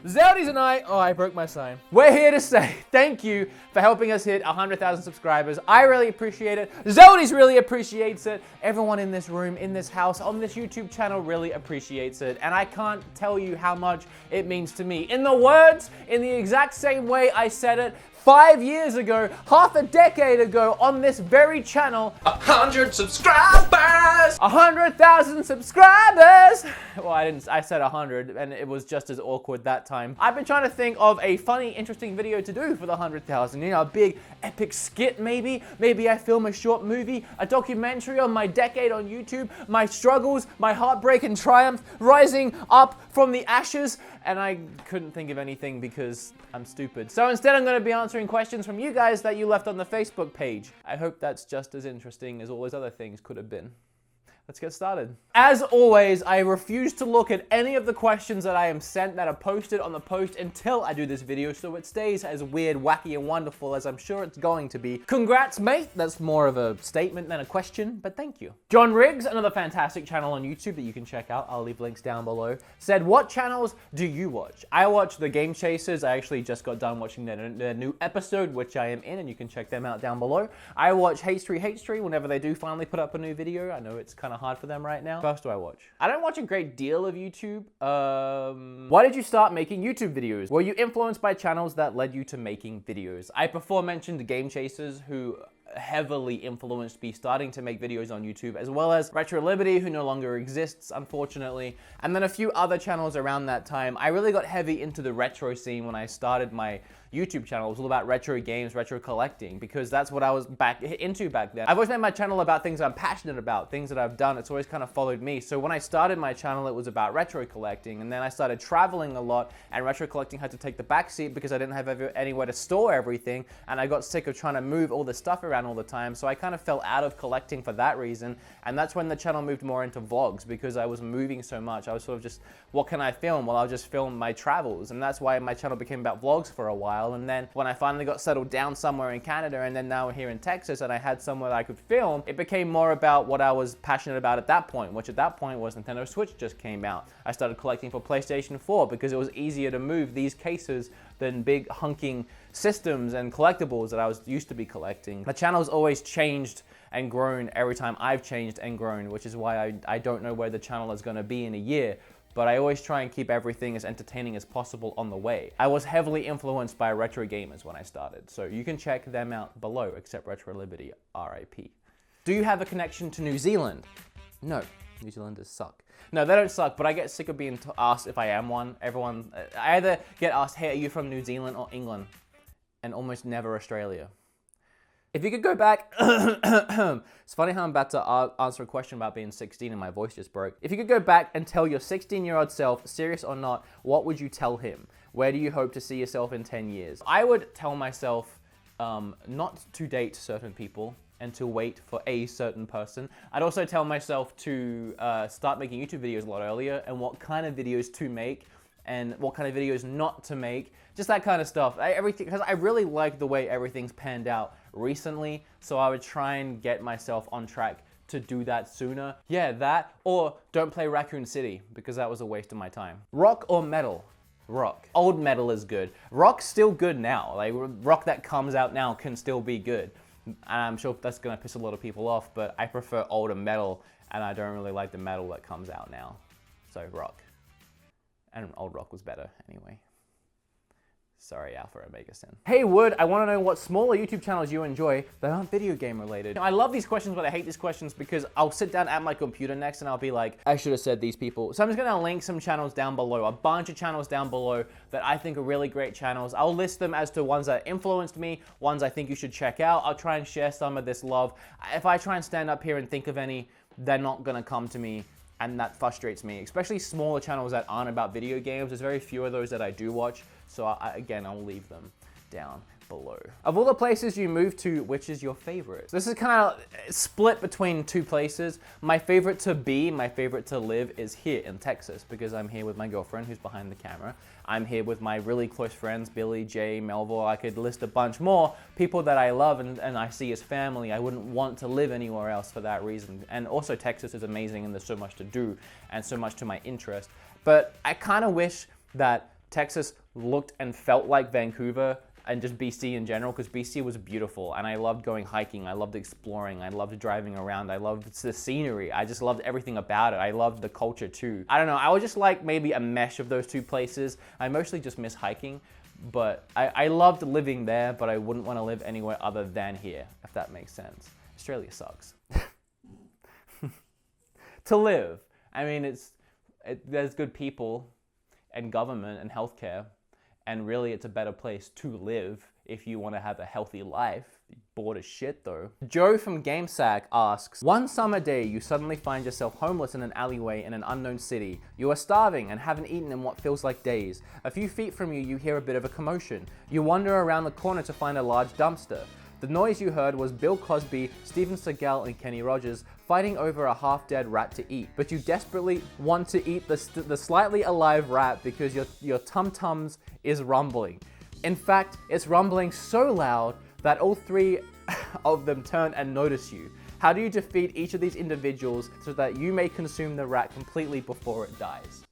Zeldies and I broke my sign. We're here to say thank you for helping us hit 100,000 subscribers. I really appreciate it. Zeldies really appreciates it. Everyone in this room, in this house, on this YouTube channel really appreciates it. And I can't tell you how much it means to me. In the exact same way I said it 5 years ago, half a decade ago, on this very channel. 100 subscribers! 100,000 subscribers! Well, I said 100, and it was just as awkward that time. I've been trying to think of a funny, interesting video to do for the 100,000. You know, a big, epic skit maybe. Maybe I film a short movie, a documentary on my decade on YouTube, my struggles, my heartbreak and triumph, rising up from the ashes, and I couldn't think of anything because I'm stupid. So instead I'm going to be answering questions from you guys that you left on the Facebook page. I hope that's just as interesting as all those other things could have been. Let's get started. As always, I refuse to look at any of the questions that I am sent that are posted on the post until I do this video, so it stays as weird, wacky, and wonderful as I'm sure it's going to be. Congrats, mate. That's more of a statement than a question, but thank you. John Riggs, another fantastic channel on YouTube that you can check out, I'll leave links down below, said, what channels do you watch? I watch The Game Chasers. I actually just got done watching their new episode, which I am in, and you can check them out down below. I watch H3 whenever they do finally put up a new video. I know it's kind of hard for them right now. What else do I watch? I don't watch a great deal of YouTube. Why did you start making YouTube videos? Were you influenced by channels that led you to making videos? I before mentioned the Game Chasers, who heavily influenced me starting to make videos on YouTube, as well as Retro Liberty, who no longer exists, unfortunately, and then a few other channels around that time. I really got heavy into the retro scene when I started my YouTube channel. It was all about retro games, retro collecting, because that's what I was into back then. I've always made my channel about things I'm passionate about, things that I've done. It's always kind of followed me. So when I started my channel, it was about retro collecting, and then I started traveling a lot, and retro collecting had to take the back seat because I didn't have anywhere to store everything, and I got sick of trying to move all the stuff around all the time, so I kind of fell out of collecting for that reason, and that's when the channel moved more into vlogs because I was moving so much. I was sort of just, what can I film? Well, I'll just film my travels, and that's why my channel became about vlogs for a while. And then when I finally got settled down somewhere in Canada, and then now here in Texas, and I had somewhere that I could film, it became more about what I was passionate about at that point, which at that point was Nintendo Switch just came out. I started collecting for PlayStation 4 because it was easier to move these cases than big hunking systems and collectibles that I was used to be collecting. The channel's always changed and grown every time I've changed and grown, which is why I don't know where the channel is going to be in a year, but I always try and keep everything as entertaining as possible on the way. I was heavily influenced by retro gamers when I started, so you can check them out below, except Retro Liberty, RIP. Do you have a connection to New Zealand? No, New Zealanders suck. No, they don't suck, but I get sick of being asked if I am one. I either get asked, hey, are you from New Zealand or England? And almost never Australia. If you could go back, it's funny how I'm about to answer a question about being 16 and my voice just broke. If you could go back and tell your 16-year-old self, serious or not, what would you tell him? Where do you hope to see yourself in 10 years? I would tell myself not to date certain people and to wait for a certain person. I'd also tell myself to start making YouTube videos a lot earlier, and what kind of videos to make and what kind of videos not to make, just that kind of stuff. Everything, because I really like the way everything's panned out recently, so I would try and get myself on track to do that sooner. Yeah, that, or don't play Raccoon City, because that was a waste of my time. Rock or metal? Rock. Old metal is good. Rock's still good now. Like, rock that comes out now can still be good. And I'm sure that's gonna piss a lot of people off, but I prefer older metal, and I don't really like the metal that comes out now. So rock. And old rock was better anyway. Sorry, Alpha Omega Sin. Hey Wood, I want to know what smaller YouTube channels you enjoy that aren't video game related. I love these questions, but I hate these questions because I'll sit down at my computer next and I'll be like, I should have said these people. So I'm just gonna link some channels down below, a bunch of channels down below that I think are really great channels. I'll list them as to ones that influenced me, ones I think you should check out. I'll try and share some of this love. If I try and stand up here and think of any, they're not gonna come to me. And that frustrates me, especially smaller channels that aren't about video games. There's very few of those that I do watch, so again, I'll leave them down below. Of all the places you moved to, which is your favorite? This is kind of split between two places. My favorite to be, my favorite to live is here in Texas, because I'm here with my girlfriend who's behind the camera. I'm here with my really close friends, Billy, Jay, Melville. I could list a bunch more people that I love and I see as family. I wouldn't want to live anywhere else for that reason. And also Texas is amazing and there's so much to do and so much to my interest. But I kind of wish that Texas looked and felt like Vancouver and just BC in general, because BC was beautiful and I loved going hiking, I loved exploring, I loved driving around, I loved the scenery, I just loved everything about it. I loved the culture too. I don't know, I would just like maybe a mesh of those two places. I mostly just miss hiking, but I loved living there, but I wouldn't want to live anywhere other than here, if that makes sense. Australia sucks. To live. I mean, there's good people and government and healthcare, and really it's a better place to live if you want to have a healthy life. Bored as shit though. Joe from GameSack asks, one summer day you suddenly find yourself homeless in an alleyway in an unknown city. You are starving and haven't eaten in what feels like days. A few feet from you, you hear a bit of a commotion. You wander around the corner to find a large dumpster. The noise you heard was Bill Cosby, Steven Seagal, and Kenny Rogers fighting over a half-dead rat to eat. But you desperately want to eat the slightly alive rat because your tum-tums is rumbling. In fact, it's rumbling so loud that all three of them turn and notice you. How do you defeat each of these individuals so that you may consume the rat completely before it dies?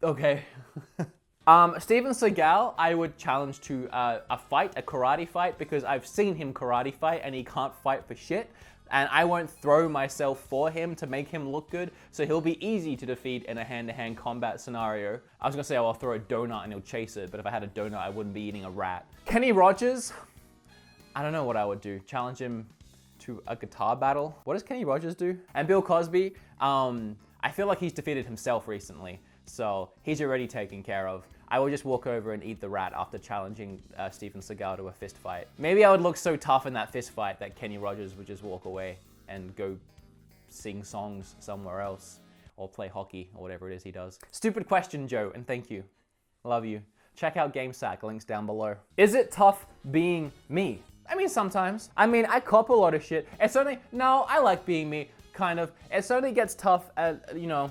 Okay. Steven Seagal, I would challenge to a fight, a karate fight, because I've seen him karate fight and he can't fight for shit. And I won't throw myself for him to make him look good, so he'll be easy to defeat in a hand-to-hand combat scenario. I was gonna say, oh, I'll throw a donut and he'll chase it, but if I had a donut, I wouldn't be eating a rat. Kenny Rogers, I don't know what I would do. Challenge him to a guitar battle. What does Kenny Rogers do? And Bill Cosby, I feel like he's defeated himself recently, so he's already taken care of. I would just walk over and eat the rat after challenging Steven Seagal to a fist fight. Maybe I would look so tough in that fist fight that Kenny Rogers would just walk away and go sing songs somewhere else or play hockey or whatever it is he does. Stupid question, Joe, and thank you. Love you. Check out GameSack, links down below. Is it tough being me? I mean, sometimes. I mean, I cop a lot of shit. No, I like being me, kind of. It only gets tough at, you know,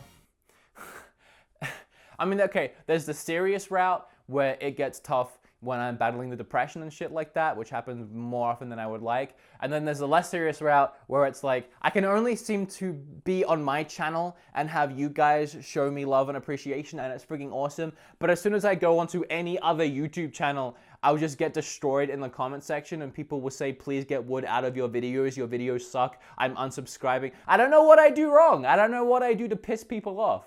I mean, okay, there's the serious route where it gets tough when I'm battling the depression and shit like that, which happens more often than I would like. And then there's the less serious route where it's like, I can only seem to be on my channel and have you guys show me love and appreciation, and it's freaking awesome. But as soon as I go onto any other YouTube channel, I'll just get destroyed in the comment section and people will say, please get wood out of your videos suck, I'm unsubscribing. I don't know what I do wrong. I don't know what I do to piss people off.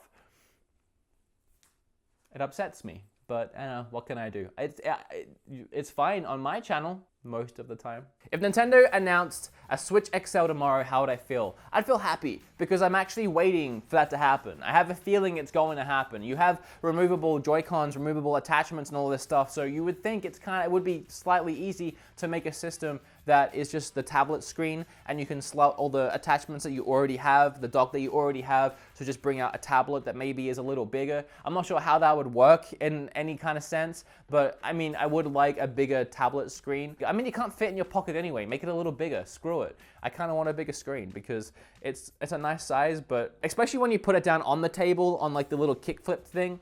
It upsets me, but I don't know, what can I do? It's fine on my channel most of the time. If Nintendo announced a Switch XL tomorrow, how would I feel? I'd feel happy because I'm actually waiting for that to happen. I have a feeling it's going to happen. You have removable Joy-Cons, removable attachments and all this stuff, so you would think it would be slightly easy to make a system that is just the tablet screen and you can slot all the attachments that you already have, the dock that you already have, so just bring out a tablet that maybe is a little bigger. I'm not sure how that would work in any kind of sense, but I mean, I would like a bigger tablet screen. I mean, you can't fit in your pocket anyway. Make it a little bigger. Screw it. I kind of want a bigger screen because it's a nice size, but especially when you put it down on the table on like the little kickflip thing,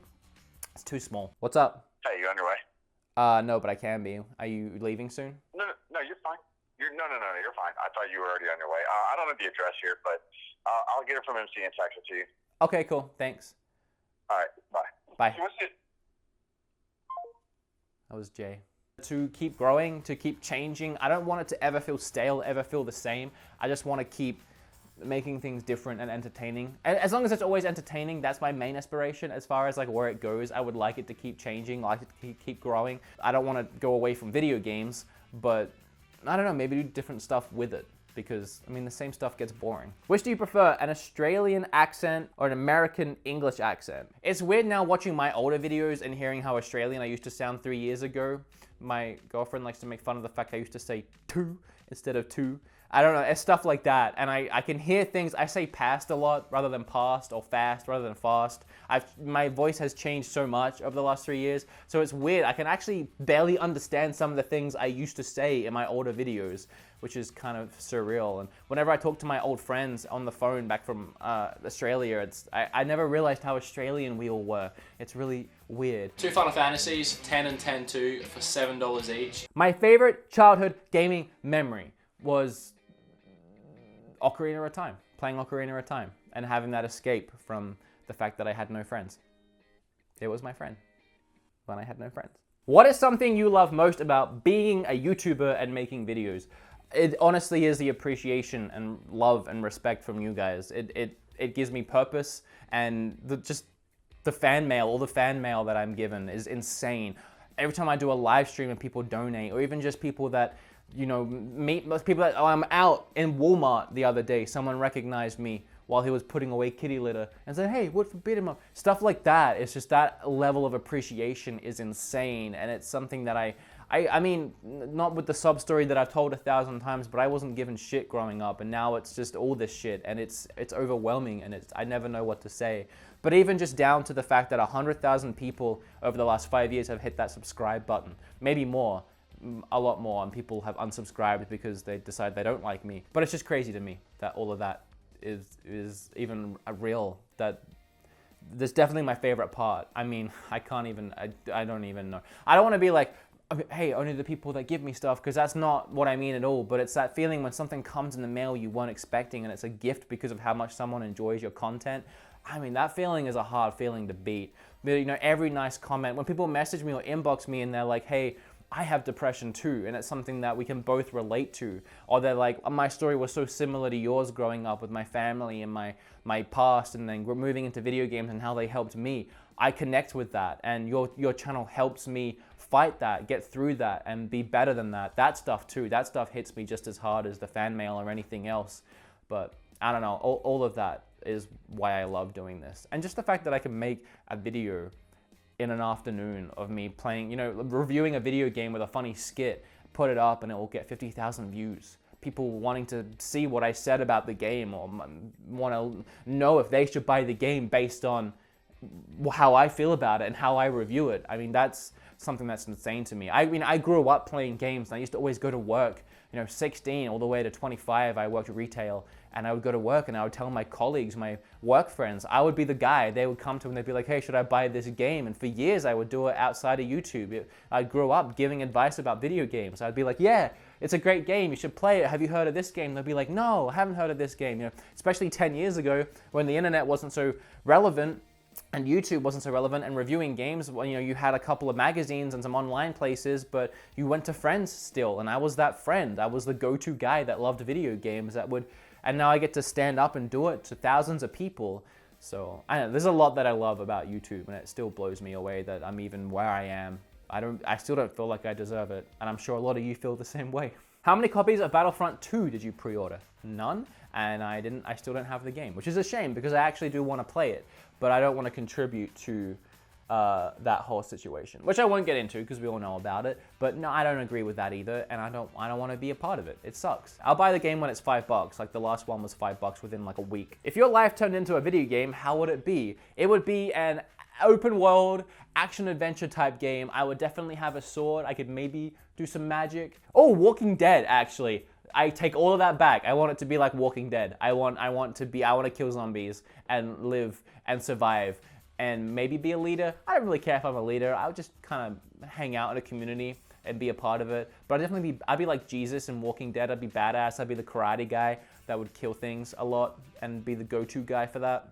it's too small. What's up? Hey, you on your way? No, but I can be. Are you leaving soon? No, you're fine. No, you're fine. I thought you were already on your way. I don't have the address here, but I'll get it from MC and text it to you. Okay, cool. Thanks. All right, bye. Bye. What's it? That was Jay. To keep growing, to keep changing. I don't want it to ever feel stale, ever feel the same. I just want to keep making things different and entertaining. And as long as it's always entertaining, that's my main aspiration. As far as like where it goes, I would like it to keep changing, like it to keep growing. I don't want to go away from video games, but I don't know, maybe do different stuff with it. Because, I mean, the same stuff gets boring. Which do you prefer, an Australian accent or an American English accent? It's weird now watching my older videos and hearing how Australian I used to sound 3 years ago. My girlfriend likes to make fun of the fact I used to say two instead of two. I don't know, it's stuff like that. And I can hear things, I say past a lot rather than past, or fast rather than fast. My voice has changed so much over the last 3 years, so it's weird. I can actually barely understand some of the things I used to say in my older videos, which is kind of surreal. And whenever I talk to my old friends on the phone back from Australia, I never realized how Australian we all were. It's really weird. 2 Final Fantasies, 10 and 10-2 for $7 each. My favorite childhood gaming memory was Ocarina of Time, playing Ocarina of Time, and having that escape from the fact that I had no friends. It was my friend when I had no friends. What is something you love most about being a YouTuber and making videos? It honestly is the appreciation and love and respect from you guys. It gives me purpose, and just the fan mail, all the fan mail that I'm given is insane. Every time I do a live stream and people donate, or even just people that, you know, meet people that, oh, I'm out in Walmart the other day, someone recognized me while he was putting away kitty litter and said, hey, what for BeatEmUps? Stuff like that. It's just that level of appreciation is insane, and it's something that I mean, not with the sub story that I've told 1,000 times, but I wasn't given shit growing up, and now it's just all this shit, and it's overwhelming, and I never know what to say. But even just down to the fact that 100,000 people over the last 5 years have hit that subscribe button, maybe more, a lot more, and people have unsubscribed because they decide they don't like me. But it's just crazy to me that all of that is even real. That's definitely my favorite part. I mean, I don't even know. I don't want to be like, hey, only the people that give me stuff, because that's not what I mean at all. But it's that feeling when something comes in the mail you weren't expecting, and it's a gift because of how much someone enjoys your content. I mean, that feeling is a hard feeling to beat. But, you know, every nice comment, when people message me or inbox me and they're like, hey, I have depression too, and it's something that we can both relate to. Or they're like, my story was so similar to yours growing up with my family and my past, and then moving into video games and how they helped me. I connect with that, and your channel helps me fight that, get through that, and be better than that. That stuff too, that stuff hits me just as hard as the fan mail or anything else. But I don't know, all of that is why I love doing this. And just the fact that I can make a video in an afternoon of me playing, you know, reviewing a video game with a funny skit, put it up and it will get 50,000 views. People wanting to see what I said about the game, or want to know if they should buy the game based on how I feel about it and how I review it. I mean, that's something that's insane to me. I mean, I grew up playing games, and I used to always go to work, you know, 16 all the way to 25, I worked retail, and I would go to work and I would tell my colleagues, my work friends, I would be the guy they would come to and they'd be like, hey, should I buy this game? And for years I would do it outside of YouTube. I grew up giving advice about video games. I'd be like, yeah, it's a great game, you should play it. Have you heard of this game? They'd be like, no, I haven't heard of this game. You know, especially 10 years ago when the internet wasn't so relevant and YouTube wasn't so relevant, and reviewing games, well, you know, you had a couple of magazines and some online places, but you went to friends still, and I was that friend. I was the go-to guy that loved video games and now I get to stand up and do it to thousands of people. So I don't know, there's a lot that I love about YouTube, and it still blows me away that I'm even where I am. I still don't feel like I deserve it, and I'm sure a lot of you feel the same way. How many copies of Battlefront 2 did you pre-order? None, and I still don't have the game, which is a shame because I actually do want to play it, but I don't want to contribute to that whole situation, which I won't get into because we all know about it. But no, I don't agree with that either, and I don't want to be a part of it. It sucks. I'll buy the game when it's $5, like the last one was $5 within like a week. If your life turned into a video game, how would it be? It would be an open world action adventure type game. I would definitely have a sword. I could maybe do some magic. Oh, Walking Dead, actually. I take all of that back. I want it to be like Walking Dead. I want to kill zombies and live and survive and maybe be a leader. I don't really care if I'm a leader. I would just kind of hang out in a community and be a part of it. But I'd be like Jesus in Walking Dead. I'd be badass. I'd be the karate guy that would kill things a lot and be the go-to guy for that.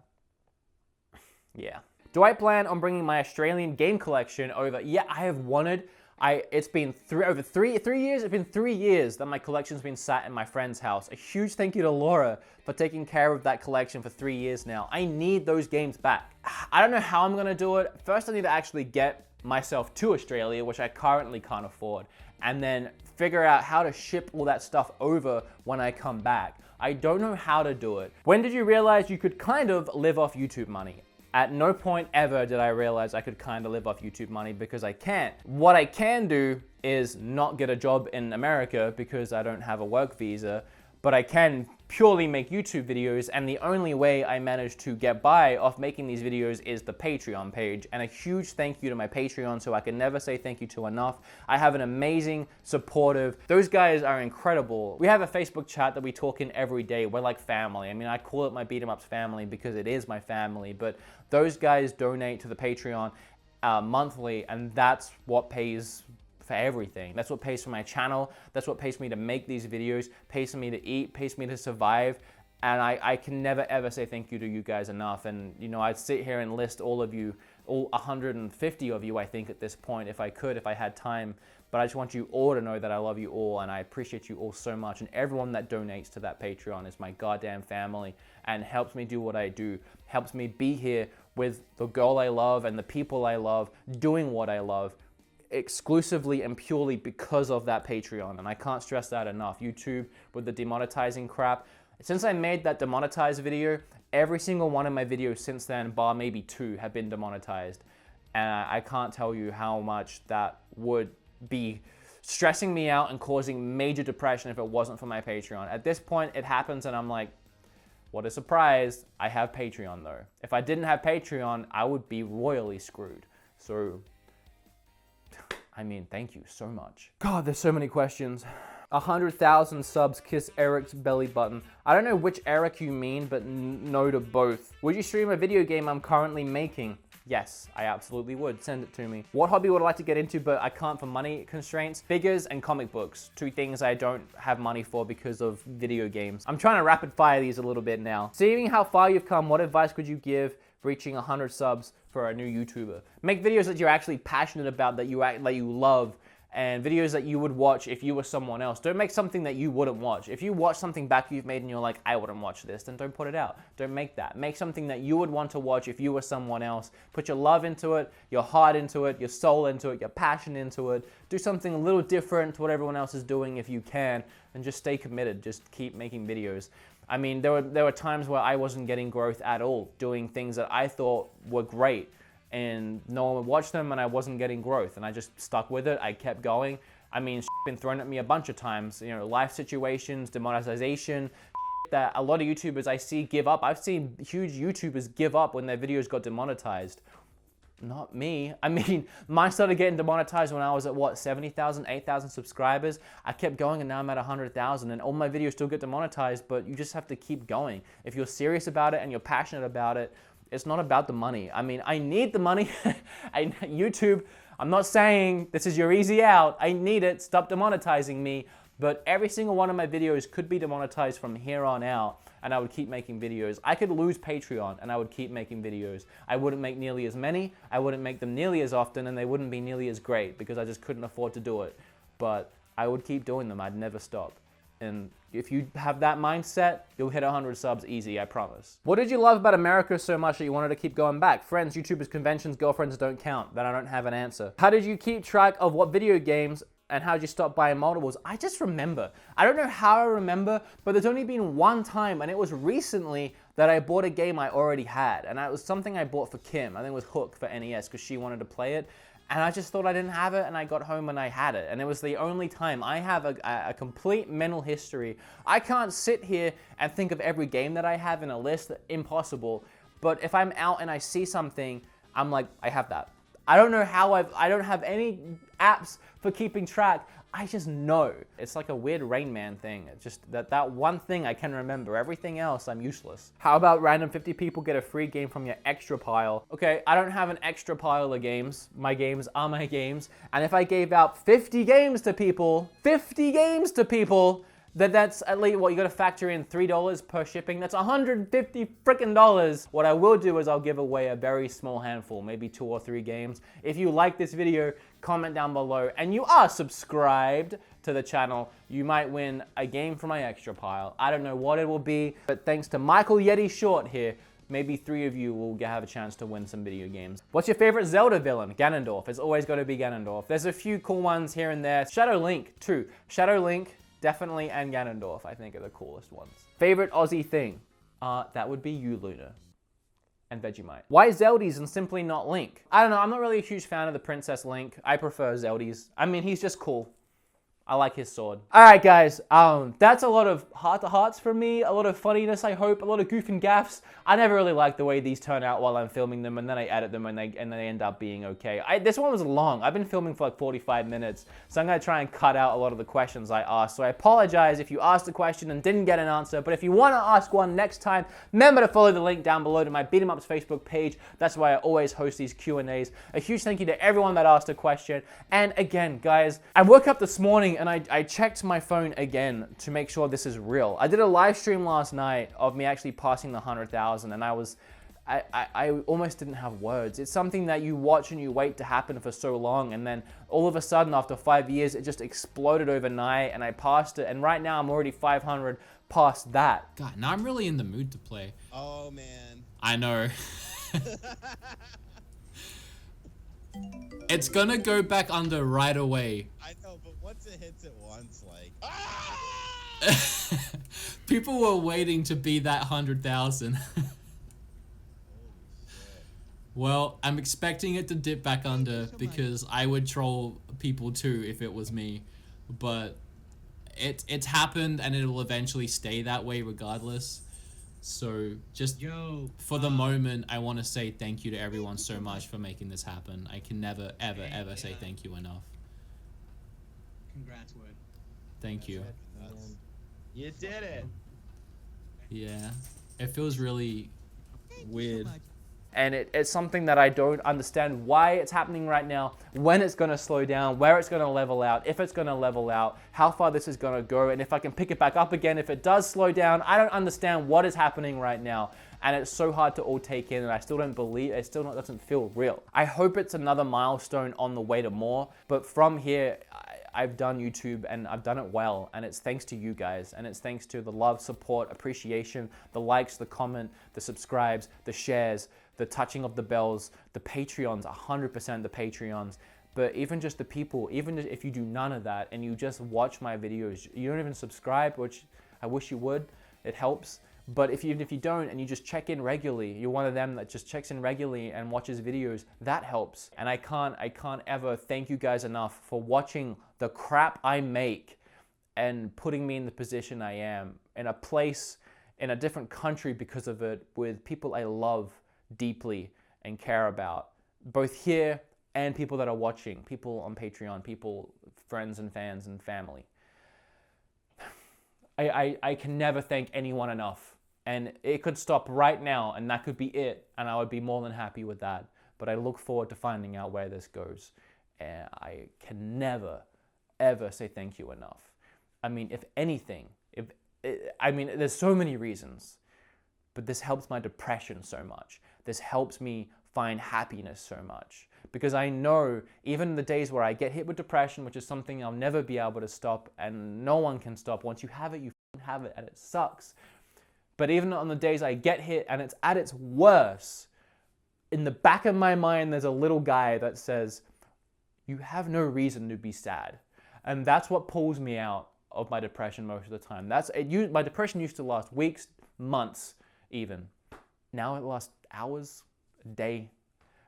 Yeah. Do I plan on bringing my Australian game collection over? Yeah, I have wanted. It's been over three years. It's been 3 years that my collection's been sat in my friend's house. A huge thank you to Laura for taking care of that collection for 3 years now. I need those games back. I don't know how I'm gonna do it. First, I need to actually get myself to Australia, which I currently can't afford, and then figure out how to ship all that stuff over when I come back. I don't know how to do it. When did you realize you could kind of live off YouTube money? At no point ever did I realize I could kind of live off YouTube money, because I can't. What I can do is not get a job in America because I don't have a work visa, but I can purely make YouTube videos, and the only way I manage to get by off making these videos is the Patreon page. And a huge thank you to my Patreon, who I can never say thank you to enough. I have an amazing, supportive, those guys are incredible. We have a Facebook chat that we talk in every day. We're like family. I mean, I call it my BeatEmUps family because it is my family, but those guys donate to the Patreon monthly, and that's what pays for everything. That's what pays for my channel. That's what pays me to make these videos, pays for me to eat, pays me to survive. And I can never ever say thank you to you guys enough. And you know, I'd sit here and list all of you all 150 of you, I think, at this point, if I had time. But I just want you all to know that I love you all, and I appreciate you all so much. And everyone that donates to that Patreon is my goddamn family and helps me do what I do, helps me be here with the girl I love and the people I love, doing what I love, exclusively and purely because of that Patreon. And I can't stress that enough. YouTube with the demonetizing crap. Since I made that demonetized video, every single one of my videos since then, bar maybe 2, have been demonetized. And I can't tell you how much that would be stressing me out and causing major depression if it wasn't for my Patreon. At this point, it happens and I'm like, what a surprise. I have Patreon though. If I didn't have Patreon, I would be royally screwed. So, I mean, thank you so much. God, there's so many questions. 100,000 subs, kiss Eric's belly button. I don't know which Eric you mean, but no to both. Would you stream a video game I'm currently making? Yes, I absolutely would. Send it to me. What hobby would I like to get into, but I can't for money constraints? Figures and comic books. 2 things I don't have money for because of video games. I'm trying to rapid fire these a little bit now. Seeing how far you've come, what advice could you give reaching 100 subs for a new YouTuber? Make videos that you're actually passionate about, that you love, and videos that you would watch if you were someone else. Don't make something that you wouldn't watch. If you watch something back you've made and you're like, I wouldn't watch this, then don't put it out. Don't make that. Make something that you would want to watch if you were someone else. Put your love into it, your heart into it, your soul into it, your passion into it. Do something a little different to what everyone else is doing if you can, and just stay committed. Just keep making videos. I mean, there were times where I wasn't getting growth at all, doing things that I thought were great, and no one would watch them, and I wasn't getting growth, and I just stuck with it. I kept going. I mean, been thrown at me a bunch of times, you know, life situations, demonetization, that a lot of YouTubers I see give up. I've seen huge YouTubers give up when their videos got demonetized. Not me. I mean, mine started getting demonetized when I was at, what, 70,000, 8,000 subscribers. I kept going, and now I'm at 100,000, and all my videos still get demonetized, but you just have to keep going. If you're serious about it and you're passionate about it, it's not about the money. I mean, I need the money. YouTube, I'm not saying this is your easy out. I need it. Stop demonetizing me. But every single one of my videos could be demonetized from here on out, and I would keep making videos. I could lose Patreon, and I would keep making videos. I wouldn't make nearly as many. I wouldn't make them nearly as often, and they wouldn't be nearly as great because I just couldn't afford to do it. But I would keep doing them. I'd never stop. And if you have that mindset, you'll hit 100 subs easy, I promise. What did you love about America so much that you wanted to keep going back? Friends, YouTubers, conventions, girlfriends don't count. Then I don't have an answer. How did you keep track of what video games, and how did you stop buying multiples? I just remember. I don't know how I remember, but there's only been one time, and it was recently, that I bought a game I already had. And it was something I bought for Kim. I think it was Hook for NES, because she wanted to play it. And I just thought I didn't have it, and I got home and I had it. And it was the only time. I have a complete mental history. I can't sit here and think of every game that I have in a list. Impossible. But if I'm out and I see something, I'm like, I have that. I don't know how I don't have any apps for keeping track. I just know. It's like a weird Rain Man thing. It's just that one thing I can remember. Everything else, I'm useless. How about random 50 people get a free game from your extra pile? Okay, I don't have an extra pile of games. My games are my games. And if I gave out 50 games to people, then that's at least, what, you gotta factor in $3 per shipping. That's $150 frickin' dollars. What I will do is I'll give away a very small handful, maybe 2 or 3 games. If you like this video, comment down below, and you are subscribed to the channel, you might win a game from my extra pile. I don't know what it will be, but thanks to Michael Yeti Short here, maybe 3 of you will have a chance to win some video games. What's your favorite Zelda villain? Ganondorf. It's always got to be Ganondorf. There's a few cool ones here and there. Shadow Link, too. Shadow Link, definitely, and Ganondorf, I think, are the coolest ones. Favorite Aussie thing? That would be you, Luna. And Vegemite. Why Zeldies and simply not Link? I don't know, I'm not really a huge fan of the Princess Link. I prefer Zeldies. I mean, he's just cool. I like his sword. All right, guys, that's a lot of heart-to-hearts from me, a lot of funniness, I hope, a lot of goof and gaffs. I never really like the way these turn out while I'm filming them, and then I edit them, and they end up being okay. This one was long. I've been filming for like 45 minutes, so I'm gonna try and cut out a lot of the questions I asked. So I apologize if you asked a question and didn't get an answer, but if you wanna ask one next time, remember to follow the link down below to my BeatEmUps Facebook page. That's why I always host these Q&As. A huge thank you to everyone that asked a question. And again, guys, I woke up this morning and I checked my phone again to make sure this is real. I did a live stream last night of me actually passing the 100,000, and I was I almost didn't have words. It's something that you watch and you wait to happen for so long, and then all of a sudden after 5 years, it just exploded overnight, and I passed it, and right now I'm already 500 past that. God, now I'm really in the mood to play. Oh man. I know. It's gonna go back under right away. I know, but once it hits it once, like, ah! People were waiting to be that 100,000. Well, I'm expecting it to dip back under because I would troll people too if it was me. But it's happened, and it will eventually stay that way regardless. So just for the moment, I want to say thank you to everyone so much for making this happen. I can never, ever, ever say thank you enough. Congrats, Wood. Thank you. You did it. Yeah, it feels really weird. And it's something that I don't understand why it's happening right now, when it's going to slow down, where it's going to level out, if it's going to level out, how far this is going to go, and if I can pick it back up again, if it does slow down. I don't understand what is happening right now, and it's so hard to all take in, and I still don't believe, it still doesn't feel real. I hope it's another milestone on the way to more, but from here, I've done YouTube and I've done it well, and it's thanks to you guys, and it's thanks to the love, support, appreciation, the likes, the comment, the subscribes, the shares, the touching of the bells, the Patreons, 100% the Patreons, but even just the people, even if you do none of that and you just watch my videos, you don't even subscribe, which I wish you would, it helps. But if you don't and you just check in regularly, you're one of them that just checks in regularly and watches videos, that helps. And I can't ever thank you guys enough for watching the crap I make and putting me in the position I am, in a place, in a different country because of it, with people I love deeply and care about, both here and people that are watching, people on Patreon, people, friends and fans and family. I can never thank anyone enough, and it could stop right now and that could be it, and I would be more than happy with that, but I look forward to finding out where this goes, and I can never ever say thank you enough. I mean, if anything, there's so many reasons, but this helps my depression so much. This helps me find happiness so much, because I know even the days where I get hit with depression, which is something I'll never be able to stop, and no one can stop. Once you have it, you have it, and it sucks. But even on the days I get hit and it's at its worst, in the back of my mind, there's a little guy that says, you have no reason to be sad. And that's what pulls me out of my depression most of the time. My depression used to last weeks, months even. Now it lasts hours, a day.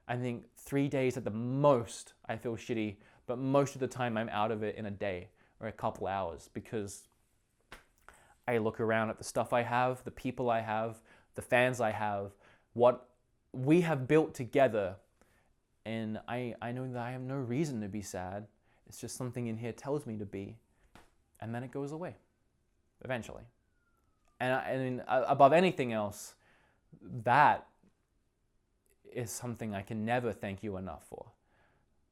I think 3 days at the most I feel shitty, but most of the time I'm out of it in a day or a couple hours, because I look around at the stuff I have, the people I have, the fans I have, what we have built together, and I know that I have no reason to be sad. It's just something in here tells me to be, and then it goes away, eventually. And above anything else, that is something I can never thank you enough for,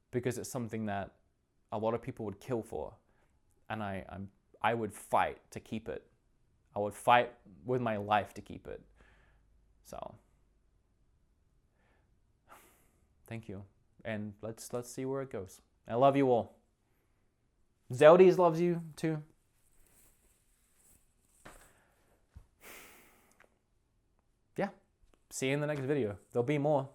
because it's something that a lot of people would kill for, and I would fight to keep it. I would fight with my life to keep it. So, thank you, and let's see where it goes. I love you all. Zelda loves you too. Yeah, see you in the next video. There'll be more.